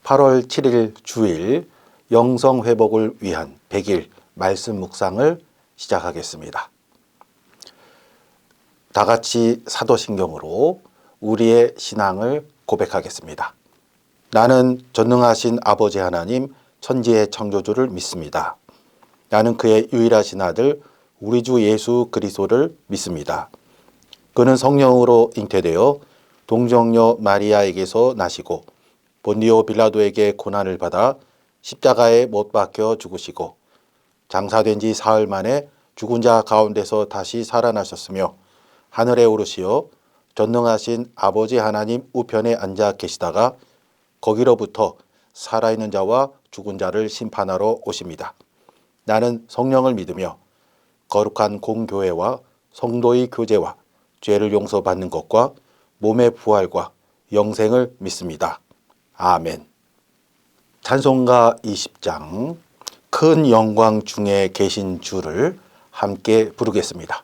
8월 7일 주일 영성 회복을 위한 100일 말씀 묵상을 시작하겠습니다. 다 같이 사도신경으로 우리의 신앙을 고백하겠습니다. 나는 전능하신 아버지 하나님 천지의 창조주를 믿습니다. 나는 그의 유일하신 아들 우리 주 예수 그리스도를 믿습니다. 그는 성령으로 잉태되어 동정녀 마리아에게서 나시고 본디오 빌라도에게 고난을 받아 십자가에 못 박혀 죽으시고 장사된 지 사흘 만에 죽은 자 가운데서 다시 살아나셨으며 하늘에 오르시어 전능하신 아버지 하나님 우편에 앉아 계시다가 거기로부터 살아있는 자와 죽은 자를 심판하러 오십니다. 나는 성령을 믿으며 거룩한 공교회와 성도의 교제와 죄를 용서받는 것과 몸의 부활과 영생을 믿습니다. 아멘. 찬송가 20장 큰 영광 중에 계신 주를 함께 부르겠습니다.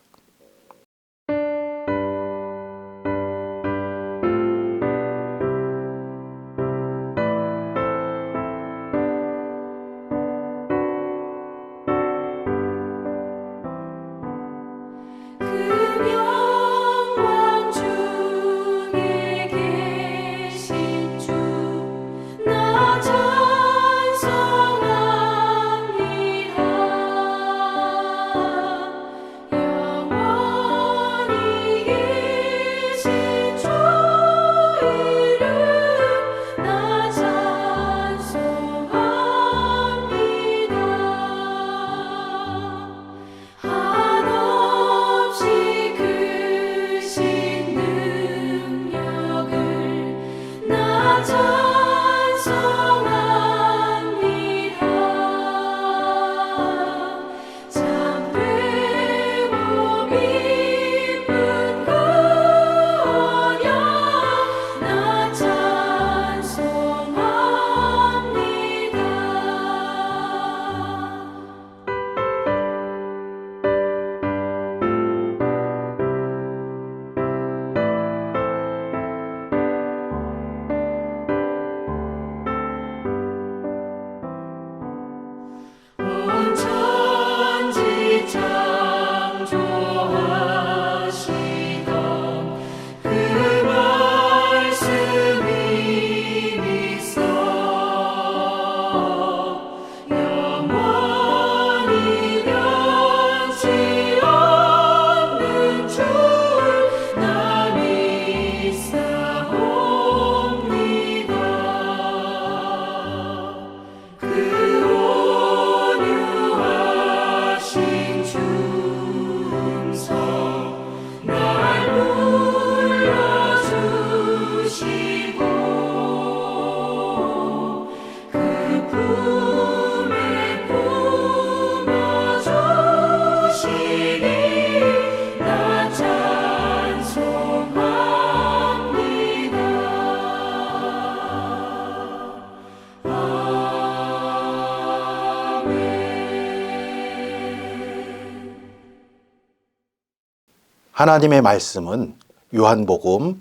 하나님의 말씀은 요한복음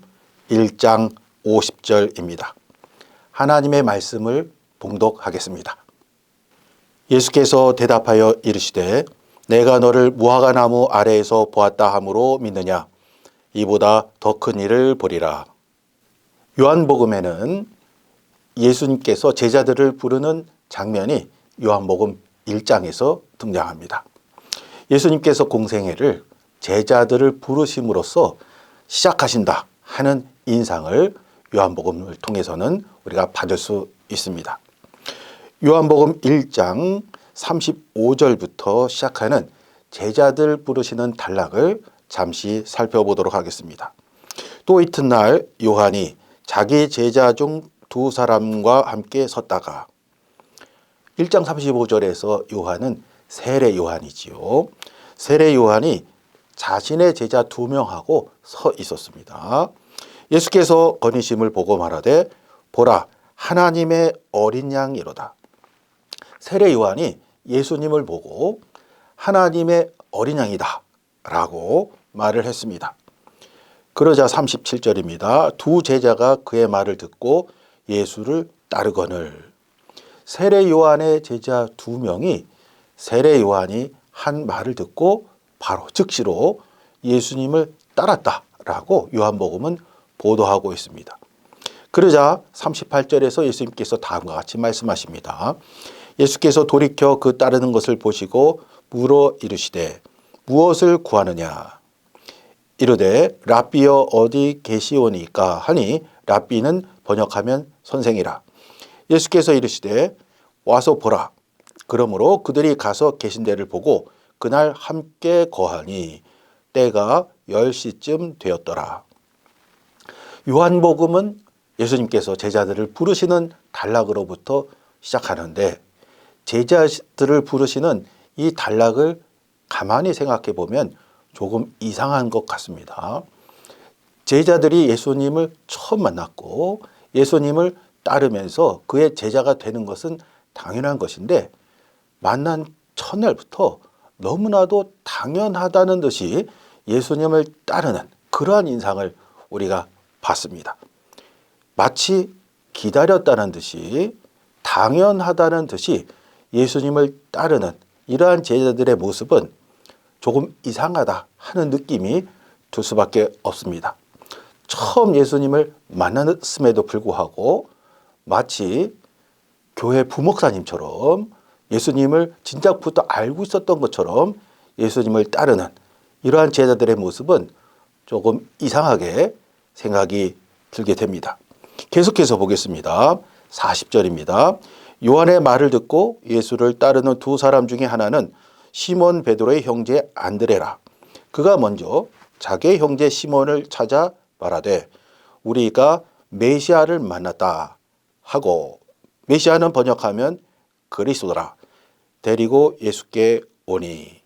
1장 50절입니다. 하나님의 말씀을 봉독하겠습니다. 예수께서 대답하여 이르시되 내가 너를 무화과 나무 아래에서 보았다 함으로 믿느냐? 이보다 더 큰 일을 보리라. 요한복음에는 예수님께서 제자들을 부르는 장면이 요한복음 1장에서 등장합니다. 예수님께서 공생애를 제자들을 부르심으로써 시작하신다 하는 인상을 요한복음을 통해서는 우리가 받을 수 있습니다. 요한복음 1장 35절부터 시작하는 제자들 부르시는 단락을 잠시 살펴보도록 하겠습니다. 또 이튿날 요한이 자기 제자 중 두 사람과 함께 섰다가 1장 35절에서 요한은 세례 요한이지요. 세례 요한이 자신의 제자 2명하고 서 있었습니다. 예수께서 거니심을 보고 말하되 보라 하나님의 어린 양이로다. 세례 요한이 예수님을 보고 하나님의 어린 양이다 라고 말을 했습니다. 그러자 37절입니다. 두 제자가 그의 말을 듣고 예수를 따르거늘. 세례 요한의 제자 2명이 세례 요한이 한 말을 듣고 바로 즉시로 예수님을 따랐다라고 요한복음은 보도하고 있습니다. 그러자 38절에서 예수님께서 다음과 같이 말씀하십니다. 예수께서 돌이켜 그 따르는 것을 보시고 물어 이르시되 무엇을 구하느냐. 이르되 랍비여 어디 계시오니까 하니 랍비는 번역하면 선생이라. 예수께서 이르시되 와서 보라. 그러므로 그들이 가서 계신 데를 보고 그날 함께 거하니 때가 10시쯤 되었더라. 요한복음은 예수님께서 제자들을 부르시는 단락으로부터 시작하는데 제자들을 부르시는 이 단락을 가만히 생각해 보면 조금 이상한 것 같습니다. 제자들이 예수님을 처음 만났고 예수님을 따르면서 그의 제자가 되는 것은 당연한 것인데 만난 첫날부터 너무나도 당연하다는 듯이 예수님을 따르는 그러한 인상을 우리가 봤습니다. 마치 기다렸다는 듯이 당연하다는 듯이 예수님을 따르는 이러한 제자들의 모습은 조금 이상하다 하는 느낌이 들 수밖에 없습니다. 처음 예수님을 만났음에도 불구하고 마치 교회 부목사님처럼 예수님을 진작부터 알고 있었던 것처럼 예수님을 따르는 이러한 제자들의 모습은 조금 이상하게 생각이 들게 됩니다. 계속해서 보겠습니다. 40절입니다. 요한의 말을 듣고 예수를 따르는 두 사람 중에 하나는 시몬 베드로의 형제 안드레라. 그가 먼저 자기의 형제 시몬을 찾아 말하되 우리가 메시아를 만났다 하고, 메시아는 번역하면 그리스도라. 데리고 예수께 오니.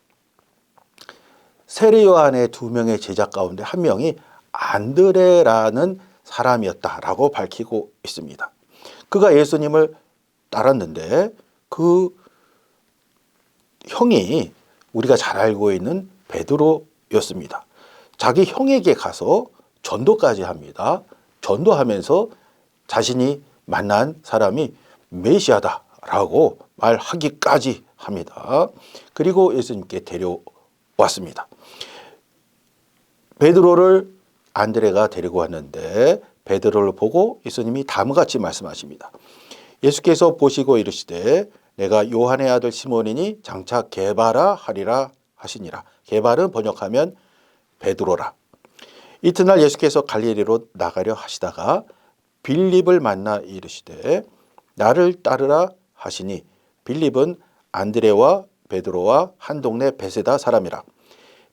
세례 요한의 2명의 제자 가운데 한 명이 안드레라는 사람이었다라고 밝히고 있습니다. 그가 예수님을 따랐는데 그 형이 우리가 잘 알고 있는 베드로였습니다. 자기 형에게 가서 전도까지 합니다. 전도하면서 자신이 만난 사람이 메시아다라고 말하기까지 합니다. 그리고 예수님께 데려왔습니다. 베드로를 안드레가 데리고 왔는데 베드로를 보고 예수님이 다음과 같이 말씀하십니다. 예수께서 보시고 이르시되 내가 요한의 아들 시몬이니 장차 게바라 하리라 하시니라. 게바는 번역하면 베드로라. 이튿날 예수께서 갈릴리로 나가려 하시다가 빌립을 만나 이르시되 나를 따르라 하시니 빌립은 안드레와 베드로와 한 동네 베세다 사람이라.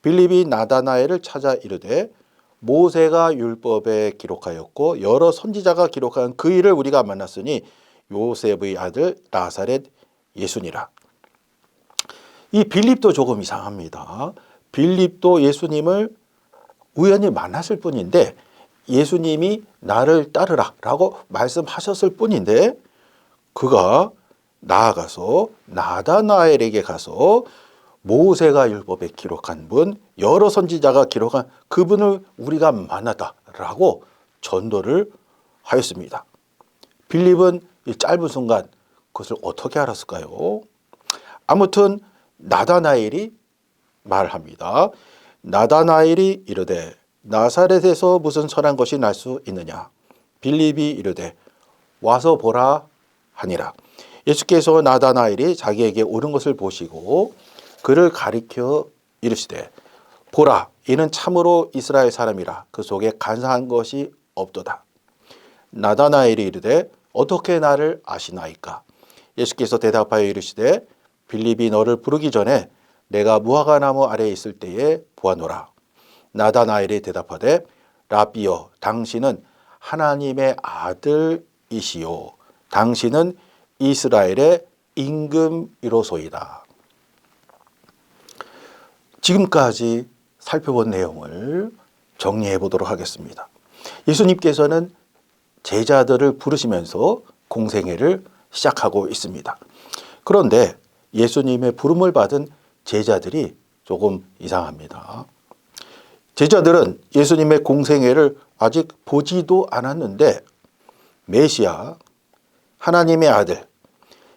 빌립이 나다나엘을 찾아 이르되 모세가 율법에 기록하였고 여러 선지자가 기록한 그 일을 우리가 만났으니 요셉의 아들 나사렛 예수니라. 이 빌립도 조금 이상합니다. 빌립도 예수님을 우연히 만났을 뿐인데 예수님이 나를 따르라 라고 말씀하셨을 뿐인데 그가 나아가서 나다나엘에게 가서 모세가 율법에 기록한 분, 여러 선지자가 기록한 그분을 우리가 만났다라고 전도를 하였습니다. 빌립은 이 짧은 순간 그것을 어떻게 알았을까요? 아무튼 나다나엘이 말합니다. 나다나엘이 이르되 나사렛에서 무슨 선한 것이 날 수 있느냐. 빌립이 이르되 와서 보라 하니라. 예수께서 나다나엘이 자기에게 옳은 것을 보시고 그를 가리켜 이르시되 보라 이는 참으로 이스라엘 사람이라 그 속에 간사한 것이 없도다. 나다나엘이 이르되 어떻게 나를 아시나이까. 예수께서 대답하여 이르시되 빌립이 너를 부르기 전에 내가 무화과나무 아래에 있을 때에 보아노라. 나다나엘이 대답하되 랍비여 당신은 하나님의 아들이시요 당신은 이스라엘의 임금이로소이다. 지금까지 살펴본 내용을 정리해 보도록 하겠습니다. 예수님께서는 제자들을 부르시면서 공생애를 시작하고 있습니다. 그런데 예수님의 부름을 받은 제자들이 조금 이상합니다. 제자들은 예수님의 공생애를 아직 보지도 않았는데 메시아, 하나님의 아들,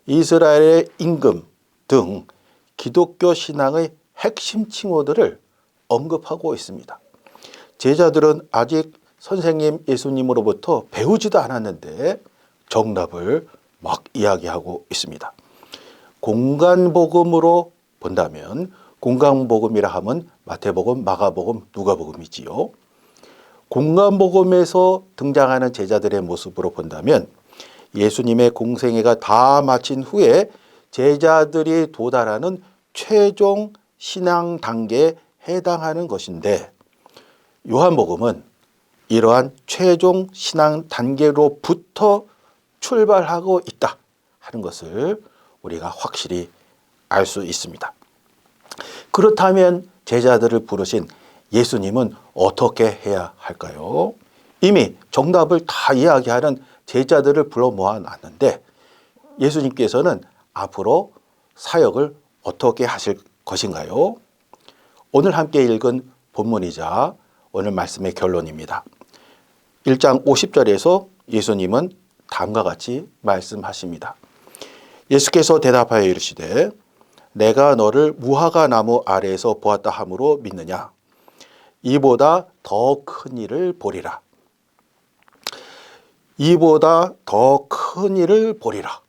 이스라엘의 임금 등 기독교 신앙의 핵심 칭호들을 언급하고 있습니다. 제자들은 아직 선생님 예수님으로부터 배우지도 않았는데 정답을 막 이야기하고 있습니다. 공간복음으로 본다면 공간복음이라 하면 마태복음, 마가복음, 누가복음이지요. 공간복음에서 등장하는 제자들의 모습으로 본다면 예수님의 공생애가 다 마친 후에 제자들이 도달하는 최종 신앙 단계에 해당하는 것인데 요한복음은 이러한 최종 신앙 단계로부터 출발하고 있다 하는 것을 우리가 확실히 알 수 있습니다. 그렇다면 제자들을 부르신 예수님은 어떻게 해야 할까요? 이미 정답을 다 이야기하는 제자들을 불러 모아놨는데 예수님께서는 앞으로 사역을 어떻게 하실 것인가요? 오늘 함께 읽은 본문이자 오늘 말씀의 결론입니다. 1장 50절에서 예수님은 다음과 같이 말씀하십니다. 예수께서 대답하여 이르시되 내가 너를 무화과 나무 아래에서 보았다 함으로 믿느냐? 이보다 더 큰 일을 보리라. 이보다 더 큰 일을 보리라.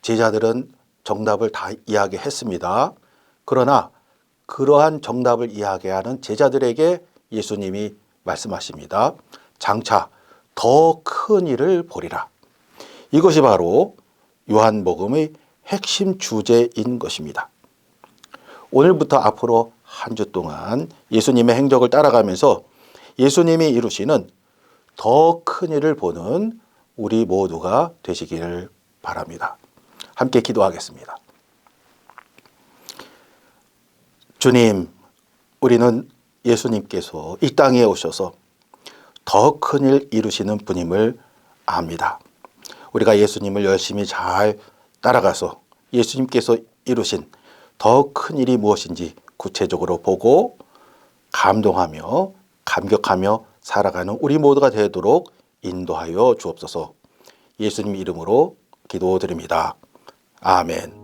제자들은 정답을 다 이야기했습니다. 그러나 그러한 정답을 이야기하는 제자들에게 예수님이 말씀하십니다. 장차 더 큰 일을 보리라. 이것이 바로 요한복음의 핵심 주제인 것입니다. 오늘부터 앞으로 한 주 동안 예수님의 행적을 따라가면서 예수님이 이루시는 더 큰 일을 보는 우리 모두가 되시기를 바랍니다. 함께 기도하겠습니다. 주님, 우리는 예수님께서 이 땅에 오셔서 더 큰 일 이루시는 분임을 압니다. 우리가 예수님을 열심히 잘 따라가서 예수님께서 이루신 더 큰 일이 무엇인지 구체적으로 보고 감동하며 감격하며 살아가는 우리 모두가 되도록 인도하여 주옵소서. 예수님 이름으로 기도드립니다. 아멘.